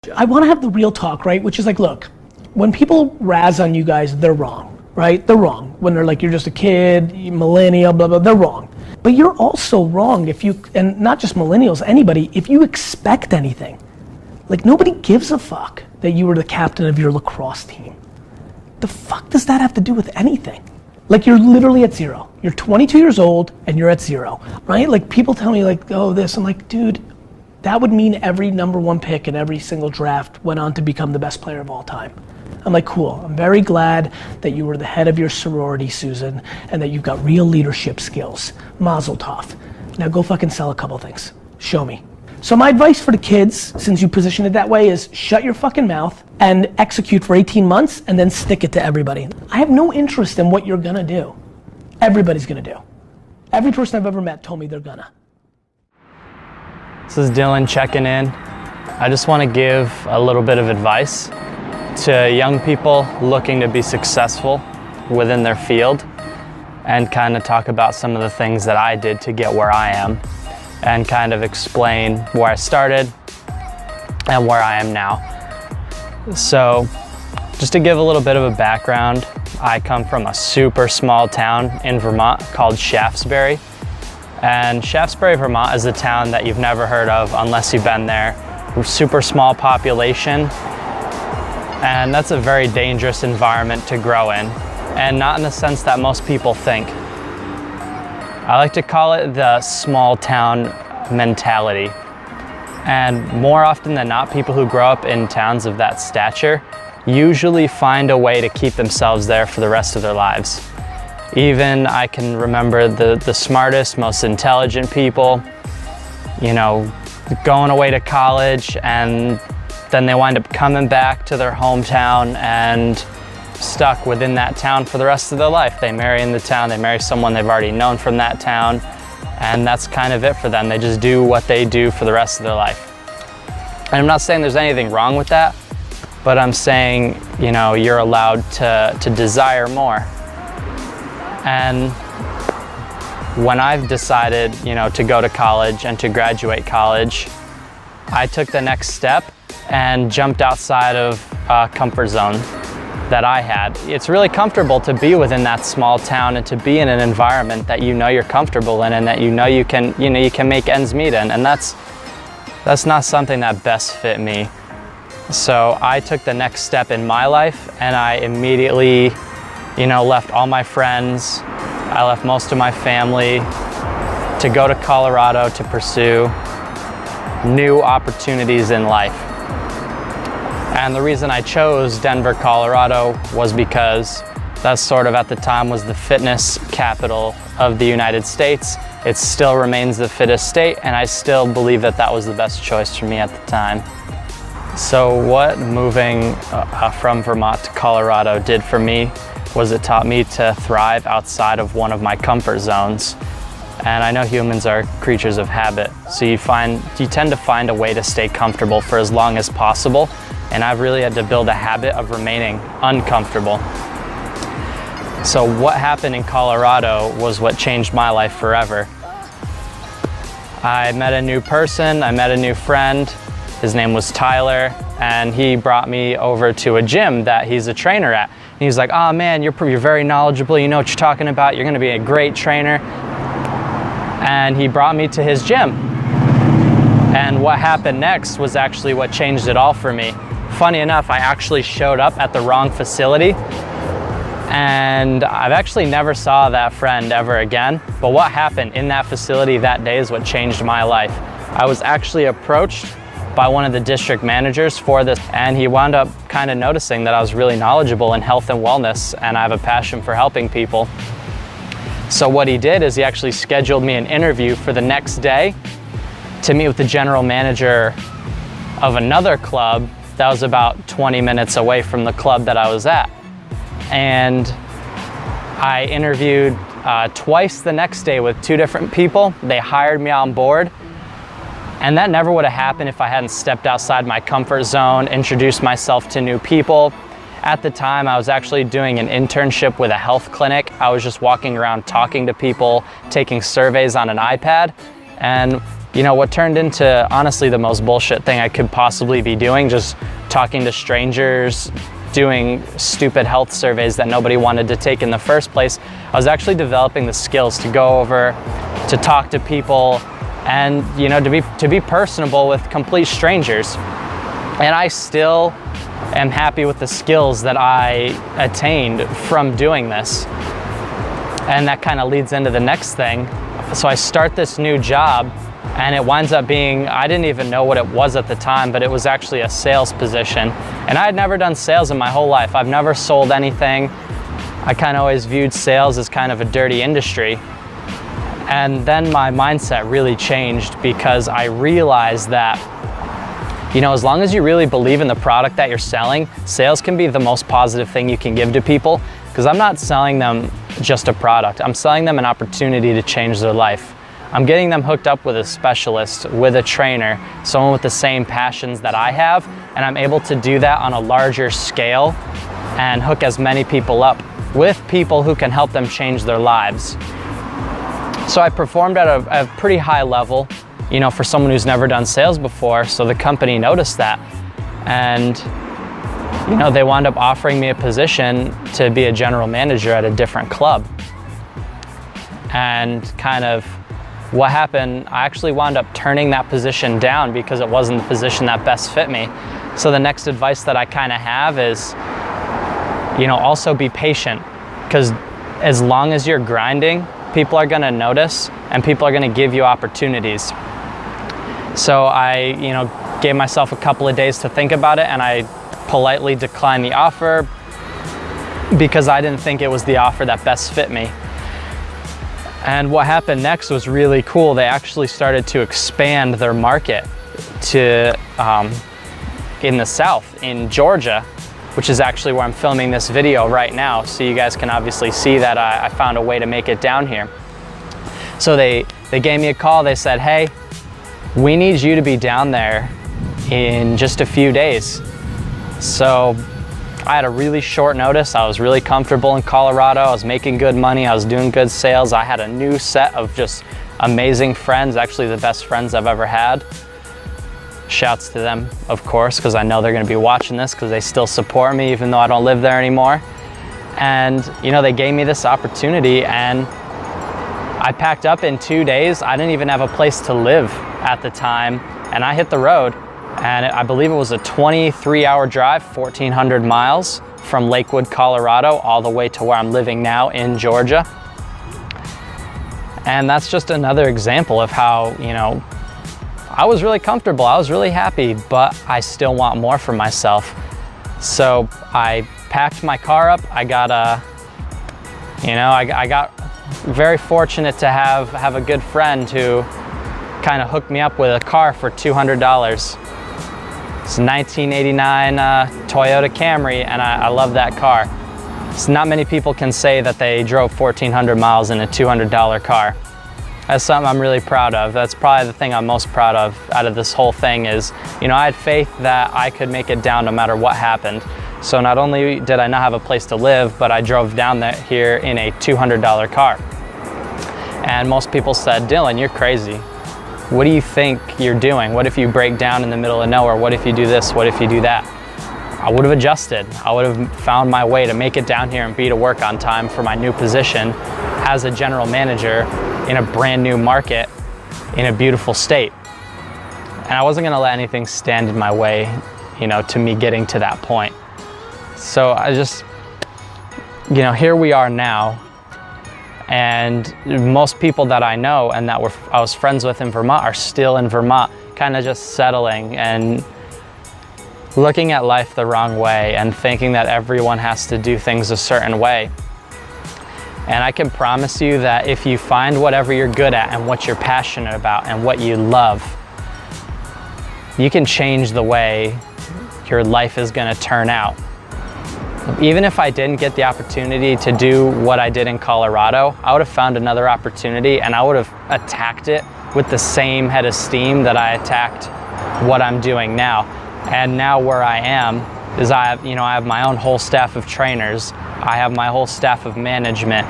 I want to have the real talk, right? Which is like, look, when people razz on you guys, they're wrong, right? They're wrong. When they're like, you're just a kid, millennial, blah, blah, they're wrong. But you're also wrong if you, and not just millennials, anybody, if you expect anything. Like, nobody gives a fuck that you were the captain of your lacrosse team. The fuck does that have to do with anything? Like, you're literally at zero. You're 22 years old and you're at zero, right? Like, people tell me like, oh, this, I'm like, dude, that would mean every #1 pick in every single draft went on to become the best player of all time. I'm like, cool, I'm very glad that you were the head of your sorority, Susan, and that you've got real leadership skills. Mazel tov. Now go fucking sell a couple things. Show me. So my advice for the kids, since you position it that way, is shut your fucking mouth and execute for 18 months and then stick it to everybody. I have no interest in what you're gonna do. Everybody's gonna do. Every person I've ever met told me they're gonna. This is Dylan checking in. I just want to give a little bit of advice to young people looking to be successful within their field and kind of talk about some of the things that I did to get where I am and kind of explain where I started and where I am now. So just to give a little bit of a background, I come from a super small town in Vermont called Shaftesbury. And Shaftesbury, Vermont is a town that you've never heard of unless you've been there. Super small population, and that's a very dangerous environment to grow in, and not in the sense that most people think. I like to call it the small town mentality. And more often than not, people who grow up in towns of that stature usually find a way to keep themselves there for the rest of their lives. Even I can remember the smartest, most intelligent people, you know, going away to college and then they wind up coming back to their hometown and stuck within that town for the rest of their life. They marry in the town, they marry someone they've already known from that town, and that's kind of it for them. They just do what they do for the rest of their life. And I'm not saying there's anything wrong with that, but I'm saying, you know, you're allowed to desire more. And when I've decided, you know, to go to college and to graduate college, I took the next step and jumped outside of a comfort zone that I had. It's really comfortable to be within that small town and to be in an environment that you know you're comfortable in and that you know you can make ends meet in, and that's not something that best fit me. So I took the next step in my life and I immediately, you know, left all my friends, I left most of my family to go to Colorado to pursue new opportunities in life. And the reason I chose Denver, Colorado was because that sort of at the time was the fitness capital of the United States. It still remains the fittest state, and I still believe that that was the best choice for me at the time. So what moving from Vermont to Colorado did for me was it taught me to thrive outside of one of my comfort zones. And I know humans are creatures of habit, so you tend to find a way to stay comfortable for as long as possible, and I've really had to build a habit of remaining uncomfortable. So what happened in Colorado was what changed my life forever. I met a new person, I met a new friend. His name was Tyler, and he brought me over to a gym that he's a trainer at. And he's like, oh man, you're very knowledgeable, you know what you're talking about, you're gonna be a great trainer. And he brought me to his gym. And what happened next was actually what changed it all for me. Funny enough, I actually showed up at the wrong facility, and I've actually never saw that friend ever again. But what happened in that facility that day is what changed my life. I was actually approached by one of the district managers for this, and he wound up kind of noticing that I was really knowledgeable in health and wellness, and I have a passion for helping people. So what he did is he actually scheduled me an interview for the next day to meet with the general manager of another club that was about 20 minutes away from the club that I was at. And I interviewed twice the next day with 2 different people. They hired me on board. And that never would have happened if I hadn't stepped outside my comfort zone, introduced myself to new people. At the time, I was actually doing an internship with a health clinic. I was just walking around talking to people, taking surveys on an iPad. And you know, what turned into honestly the most bullshit thing I could possibly be doing, just talking to strangers, doing stupid health surveys that nobody wanted to take in the first place. I was actually developing the skills to go over, to talk to people, and you know, to be personable with complete strangers. And I still am happy with the skills that I attained from doing this. And that kind of leads into the next thing. So I start this new job, and it winds up being, I didn't even know what it was at the time, but it was actually a sales position. And I had never done sales in my whole life. I've never sold anything. I kind of always viewed sales as kind of a dirty industry. And then my mindset really changed because I realized that, you know, as long as you really believe in the product that you're selling, sales can be the most positive thing you can give to people, because I'm not selling them just a product. I'm selling them an opportunity to change their life. I'm getting them hooked up with a specialist, with a trainer, someone with the same passions that I have, and I'm able to do that on a larger scale and hook as many people up with people who can help them change their lives. So I performed at a pretty high level, you know, for someone who's never done sales before, so the company noticed that. And, you know, they wound up offering me a position to be a general manager at a different club. And kind of what happened, I actually wound up turning that position down because it wasn't the position that best fit me. So the next advice that I kind of have is, you know, also be patient, because as long as you're grinding, people are going to notice and people are going to give you opportunities. So I, you know, gave myself a couple of days to think about it, and I politely declined the offer because I didn't think it was the offer that best fit me. And what happened next was really cool. They actually started to expand their market to in the South, in Georgia, which is actually where I'm filming this video right now. So you guys can obviously see that I found a way to make it down here. So they gave me a call. They said, hey, we need you to be down there in just a few days. So I had a really short notice. I was really comfortable in Colorado. I was making good money. I was doing good sales. I had a new set of just amazing friends, actually the best friends I've ever had. Shouts to them, of course, because I know they're going to be watching this, because they still support me even though I don't live there anymore. And, you know, they gave me this opportunity, and I packed up in 2 days. I didn't even have a place to live at the time, and I hit the road. And I believe it was a 23-hour drive, 1,400 miles from Lakewood, Colorado, all the way to where I'm living now in Georgia. And that's just another example of how, you know, I was really comfortable, I was really happy, but I still want more for myself. So I packed my car up. I got I got very fortunate to have a good friend who kind of hooked me up with a car for $200. It's a 1989 Toyota Camry, and I love that car. So not many people can say that they drove 1,400 miles in a $200 car. That's something I'm really proud of. That's probably the thing I'm most proud of out of this whole thing is, you know, I had faith that I could make it down no matter what happened. So not only did I not have a place to live, but I drove down here in a $200 car. And most people said, Dylan, you're crazy. What do you think you're doing? What if you break down in the middle of nowhere? What if you do this? What if you do that? I would have adjusted. I would have found my way to make it down here and be to work on time for my new position as a general manager in a brand new market in a beautiful state. And I wasn't gonna let anything stand in my way, you know, to me getting to that point. So I just, you know, here we are now. And most people that I know and that I was friends with in Vermont are still in Vermont, kind of just settling and looking at life the wrong way and thinking that everyone has to do things a certain way. And I can promise you that if you find whatever you're good at and what you're passionate about and what you love, you can change the way your life is going to turn out. Even if I didn't get the opportunity to do what I did in Colorado, I would have found another opportunity and I would have attacked it with the same head of steam that I attacked what I'm doing now. And now where I am is I have my own whole staff of trainers. I have my whole staff of management.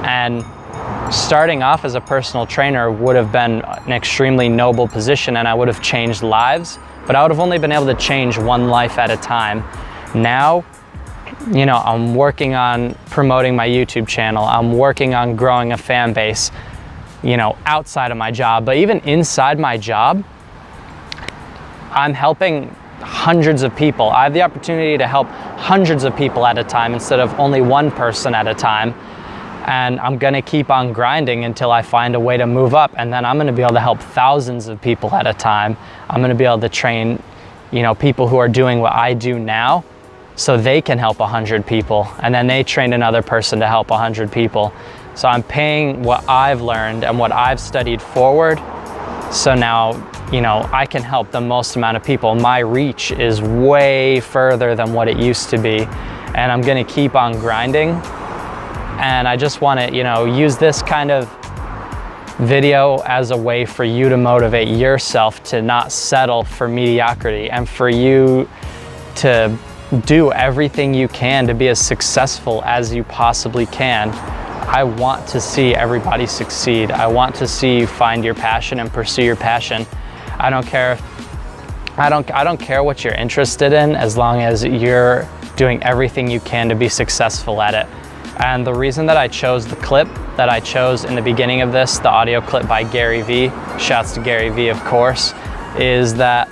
And starting off as a personal trainer would have been an extremely noble position, and I would have changed lives, but I would have only been able to change one life at a time. Now, you know, I'm working on promoting my YouTube channel. I'm working on growing a fan base, you know, outside of my job, but even inside my job, I'm helping hundreds of people. I have the opportunity to help hundreds of people at a time instead of only one person at a time. And I'm gonna keep on grinding until I find a way to move up, and then I'm gonna be able to help thousands of people at a time. I'm gonna be able to train, you know, people who are doing what I do now so they can help 100 people, and then they train another person to help 100 people. So I'm paying what I've learned and what I've studied forward, so now, you know, I can help the most amount of people. My reach is way further than what it used to be, and I'm gonna keep on grinding. And I just want to, you know, use this kind of video as a way for you to motivate yourself to not settle for mediocrity, and for you to do everything you can to be as successful as you possibly can. I want to see everybody succeed. I want to see you find your passion and pursue your passion. I don't care what you're interested in, as long as you're doing everything you can to be successful at it. And the reason that I chose the clip that I chose in the beginning of this, the audio clip by Gary Vee, shouts to Gary Vee of course, is that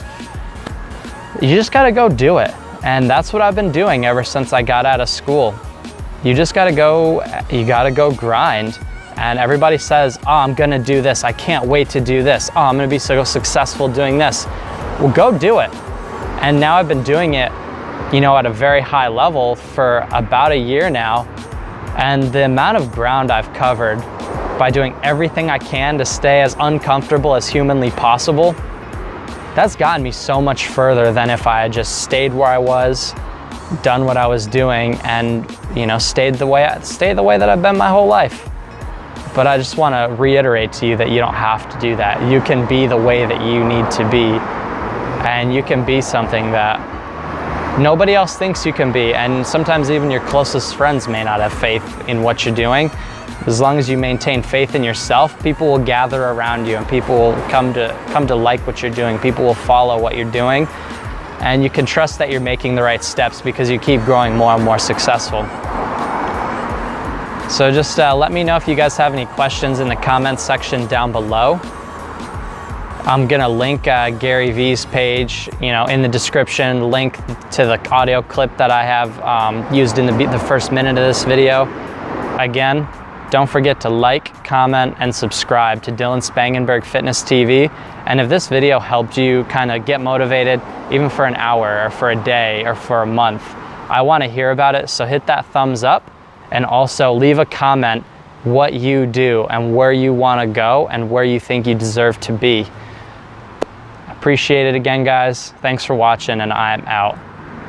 you just gotta go do it. And that's what I've been doing ever since I got out of school. You just gotta go grind. And everybody says, oh, I'm gonna do this. I can't wait to do this. Oh, I'm gonna be so successful doing this. Well, go do it. And now I've been doing it, you know, at a very high level for about a year now. And the amount of ground I've covered by doing everything I can to stay as uncomfortable as humanly possible, that's gotten me so much further than if I had just stayed where I was, done what I was doing, and, you know, stayed the way that I've been my whole life. But I just want to reiterate to you that you don't have to do that. You can be the way that you need to be, and you can be something that nobody else thinks you can be, and sometimes even your closest friends may not have faith in what you're doing. As long as you maintain faith in yourself, people will gather around you, and people will come to like what you're doing. People will follow what you're doing, and you can trust that you're making the right steps because you keep growing more and more successful. So just let me know if you guys have any questions in the comments section down below. I'm gonna link Gary Vee's page, you know, in the description, link to the audio clip that I have used in the first minute of this video. Again, don't forget to like, comment, and subscribe to Dylan Spangenberg Fitness TV. And if this video helped you kind of get motivated, even for an hour or for a day or for a month, I wanna hear about it, so hit that thumbs up, and also leave a comment what you do and where you wanna go and where you think you deserve to be. Appreciate it again, guys. Thanks for watching, and I'm out.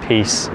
Peace.